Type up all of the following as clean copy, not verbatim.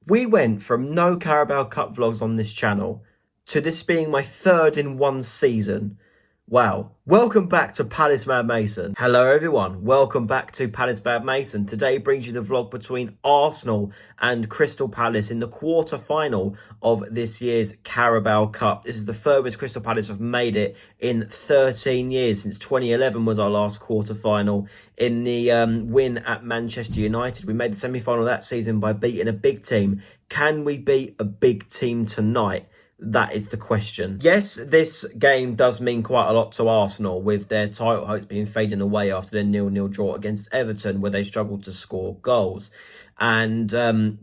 We went from no Carabao Cup vlogs on this channel to this being my third in one season. Wow. Welcome back to Palace Mad Mason. Hello everyone, welcome back to Palace Mad Mason. Today brings you the vlog between Arsenal and Crystal Palace in the quarter-final of this year's Carabao Cup. This is the furthest Crystal Palace have made it in 13 years, since 2011 was our last quarter-final. In the win at Manchester United, we made the semi-final that season by beating a big team. Can we beat a big team tonight? That is the question. Yes, this game does mean quite a lot to Arsenal, with their title hopes being fading away after their 0-0 draw against Everton, where they struggled to score goals. And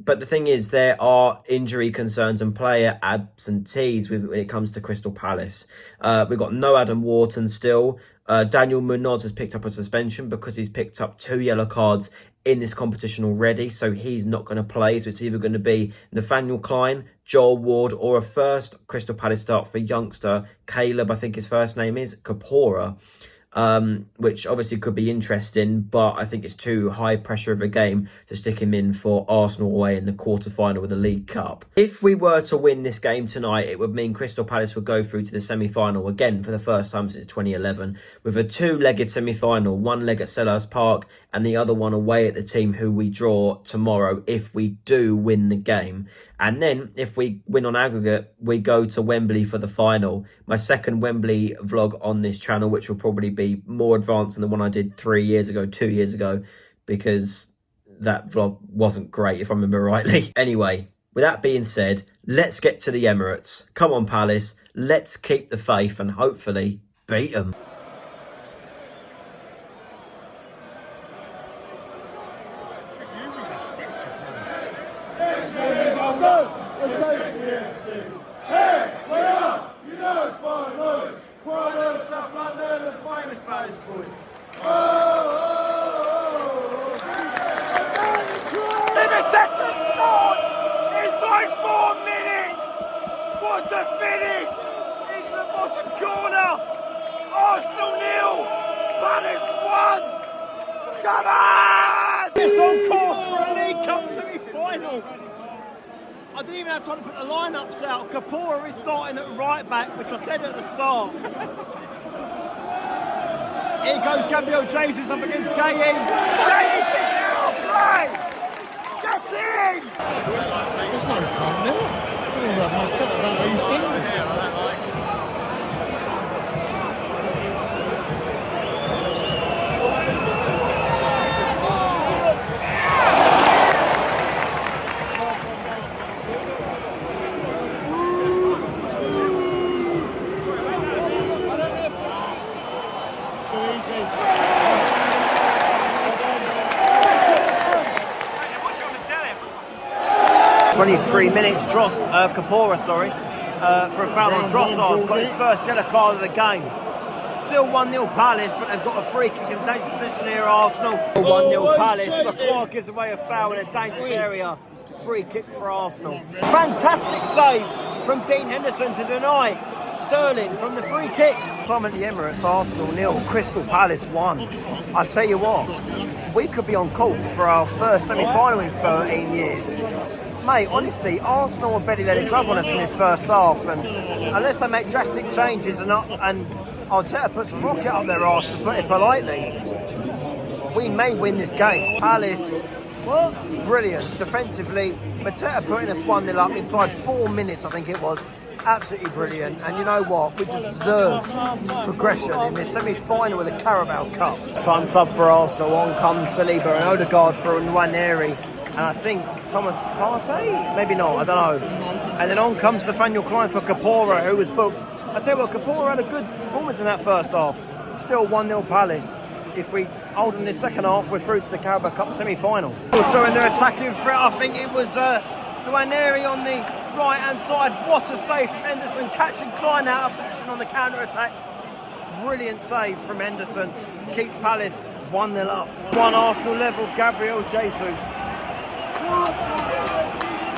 but the thing is, there are injury concerns and player absentees when it comes to Crystal Palace. We've got no Adam Wharton still. Daniel Munoz has picked up a suspension because he's picked up 2 yellow cards in this competition already, so he's not going to play. So it's either going to be Nathaniel Klein, Joel Ward, or a first Crystal Palace start for youngster Caleb, I think his first name is, Kapora, which obviously could be interesting, but I think it's too high pressure of a game to stick him in for Arsenal away in the quarter-final of the League Cup. If we were to win this game tonight, it would mean Crystal Palace would go through to the semi-final again for the first time since 2011, with a 2-legged semi-final, one leg at Selhurst Park and the other one away at the team who we draw tomorrow if we do win the game. And then if we win on aggregate, we go to Wembley for the final. My second Wembley vlog on this channel, which will probably be more advanced than the one I did 2 years ago, because that vlog wasn't great, if I remember rightly. Anyway, with that being said, let's get to the Emirates. Come on, Palace. Let's keep the faith and hopefully beat them. What a finish! Into the bottom corner! Arsenal 0, Palace 1! Come on! It's on course for a League Cup semi-final. I didn't even have time to put the lineups out. Kapora is starting at right back, which I said at the start. Here goes Gabriel Jesus up against Gay. Jesus is out of play! Get in! There's no point there. I don't know how he's done it. 23 minutes, Kapora, for a foul on Trossard. Got his first yellow card of the game. Still 1-0 Palace, but they've got a free kick in a dangerous position here, Arsenal. 1-0 Palace. Lacroix gives away a foul in a dangerous area. Free kick for Arsenal. Fantastic save from Dean Henderson to deny Sterling from the free kick. Time at the Emirates, Arsenal 0, Crystal Palace 1. I tell you what, we could be on course for our first semi-final in 13 years. Mate, honestly, Arsenal are barely letting glove on us in this first half, and unless they make drastic changes and Arteta puts a rocket up their arse, to put it politely, we may win this game. Palace, brilliant defensively. Arteta putting us 1-0 up inside 4 minutes, I think it was. Absolutely brilliant. And you know what? We deserve progression in this semi-final of the Carabao Cup. Time sub for Arsenal. On comes Saliba and Odegaard for Nwaneri. And I think Thomas Partey? Maybe not, I don't know. And then on comes Nathaniel Klein for Kapora, who was booked. I tell you what, Kapora had a good performance in that first half. Still 1-0 Palace. If we hold in this second half, we're through to the Carabao Cup semi-final. Also in their attacking threat, I think it was Nwaneri on the right-hand side. What a save from Henderson, catching Klein out of position on the counter-attack. Brilliant save from Henderson. Keeps Palace 1-0 up. 1 Arsenal level, Gabriel Jesus.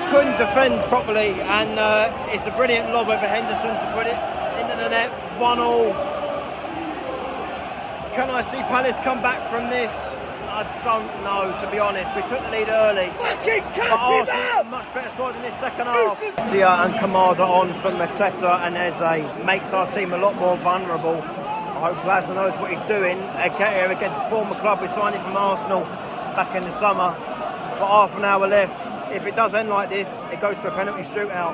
Couldn't defend properly, and it's a brilliant lob over Henderson to put it into the net. 1-1. Can I see Palace come back from this? I don't know, to be honest. We took the lead early. Fucking But cut him Arsenal out! are much better side in this second half. Tia and Kamada on for Mateta and Eze makes our team a lot more vulnerable. I hope Glasner knows what he's doing. Here against his former club, we signed him from Arsenal back in the summer. But half an hour left. If it does end like this, it goes to a penalty shootout.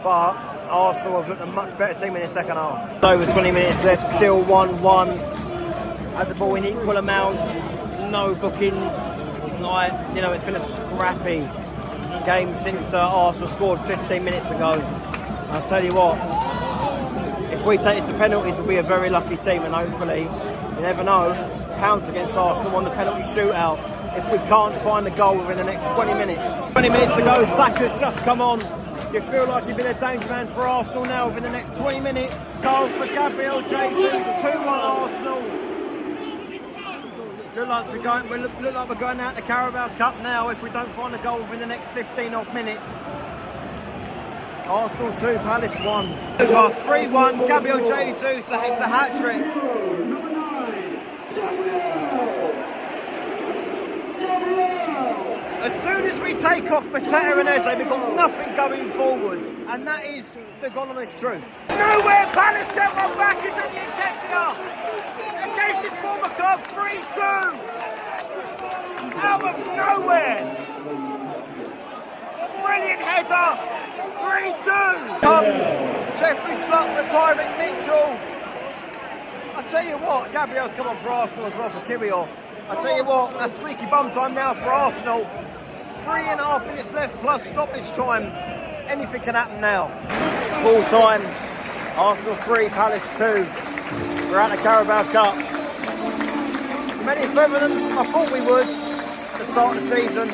But Arsenal have looked a much better team in the second half. Over 20 minutes left, still 1-1. Had the ball in equal amounts, no bookings. Like, you know, it's been a scrappy game since Arsenal scored 15 minutes ago. I'll tell you what, if we take this to penalties, we'll be a very lucky team, and hopefully, you never know, pounce against Arsenal on the penalty shootout if we can't find the goal within the next 20 minutes. 20 minutes to go, Saka's just come on. Do you feel like you've been a danger man for Arsenal now within the next 20 minutes? Goal for Gabriel Jesus, 2-1 Arsenal. Look like we're going out the Carabao Cup now if we don't find a goal within the next 15 odd minutes. Arsenal 2, Palace 1. 3-1, Gabriel Jesus, it's a hat-trick. As soon as we take off Mateta and Eze, we've got nothing going forward. And that is the God honest truth. Nowhere, Palace get one back, it's at the Nketiah. Against his former club, 3-2. Out of nowhere. Brilliant header, 3-2. Comes Jeffrey Schlupp for Tyreek Mitchell. I tell you what, Gabriel's come on for Arsenal as well for Kirill. I tell you what, that's squeaky bum time now for Arsenal. 3.5 minutes left plus stoppage time. Anything can happen now. Full time. Arsenal 3, Palace 2. We're at the Carabao Cup. Made it further than I thought we would at the start of the season.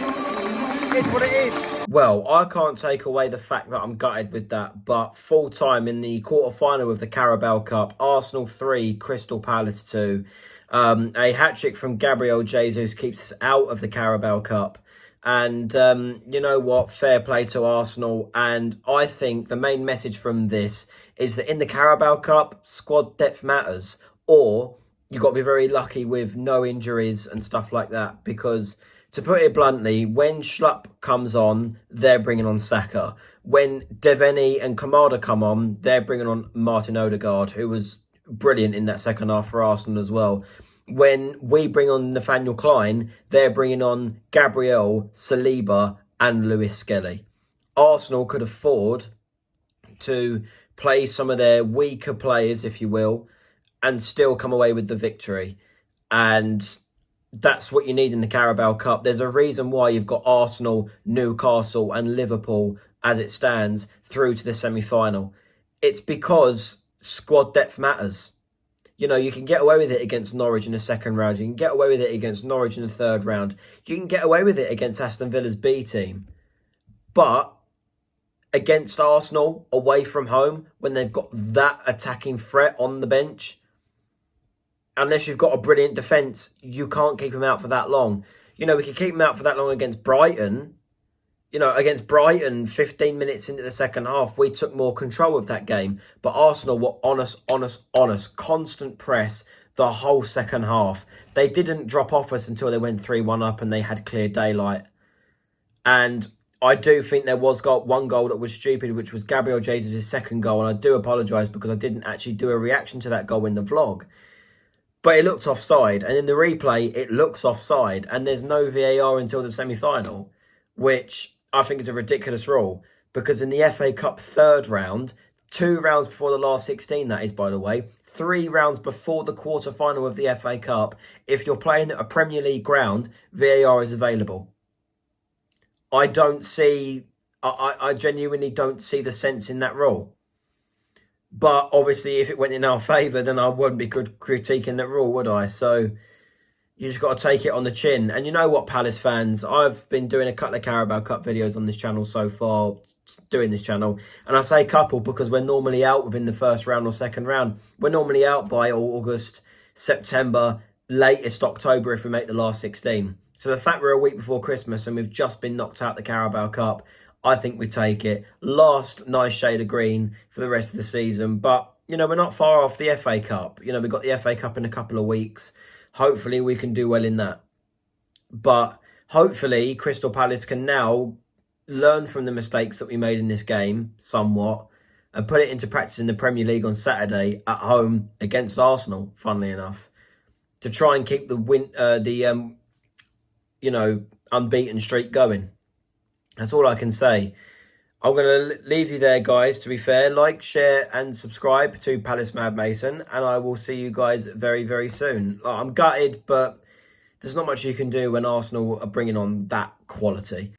It's what it is. Well, I can't take away the fact that I'm gutted with that, but full time in the quarter-final of the Carabao Cup, Arsenal 3, Crystal Palace 2. A hat-trick from Gabriel Jesus keeps us out of the Carabao Cup. And you know what? Fair play to Arsenal. And I think the main message from this is that in the Carabao Cup, squad depth matters. Or you've got to be very lucky with no injuries and stuff like that. Because, to put it bluntly, when Schlupp comes on, they're bringing on Saka. When Devaney and Kamada come on, they're bringing on Martin Odegaard, who was brilliant in that second half for Arsenal as well. When we bring on Nathaniel Klein, they're bringing on Gabriel, Saliba and Lewis Skelly. Arsenal could afford to play some of their weaker players, if you will, and still come away with the victory. And that's what you need in the Carabao Cup. There's a reason why you've got Arsenal, Newcastle and Liverpool, as it stands, through to the semi-final. It's because squad depth matters. You know, you can get away with it against Norwich in the second round. You can get away with it against Norwich in the third round. You can get away with it against Aston Villa's B team. But against Arsenal, away from home, when they've got that attacking threat on the bench, unless you've got a brilliant defence, you can't keep them out for that long. You know, we could keep them out for that long against Brighton. You know, against Brighton, 15 minutes into the second half, we took more control of that game. But Arsenal were honest, constant press the whole second half. They didn't drop off us until they went 3-1 up and they had clear daylight. And I do think there was one goal that was stupid, which was Gabriel Jesus' second goal. And I do apologise because I didn't actually do a reaction to that goal in the vlog. But it looked offside. And in the replay, it looks offside. And there's no VAR until the semi-final, which I think is a ridiculous rule, because in the FA Cup third round, 2 rounds before the last 16, that is, by the way, 3 rounds before the quarter-final of the FA Cup, if you're playing at a Premier League ground, VAR is available. I genuinely don't see the sense in that rule. But obviously, if it went in our favour, then I wouldn't be critiquing that rule, would I? So you just got to take it on the chin. And you know what, Palace fans? I've been doing a couple of Carabao Cup videos on this channel so far, doing this channel. And I say couple because we're normally out within the first round or second round. We're normally out by August, September, latest October if we make the last 16. So the fact we're a week before Christmas and we've just been knocked out the Carabao Cup, I think we take it. Last nice shade of green for the rest of the season. But, you know, we're not far off the FA Cup. You know, we've got the FA Cup in a couple of weeks. Hopefully we can do well in that. But hopefully Crystal Palace can now learn from the mistakes that we made in this game somewhat and put it into practice in the Premier League on Saturday at home against Arsenal, funnily enough, to try and keep the unbeaten streak going. That's all I can say. I'm going to leave you there, guys, to be fair. Like, share and subscribe to Palace Mad Mason, and I will see you guys very, very soon. I'm gutted, but there's not much you can do when Arsenal are bringing on that quality.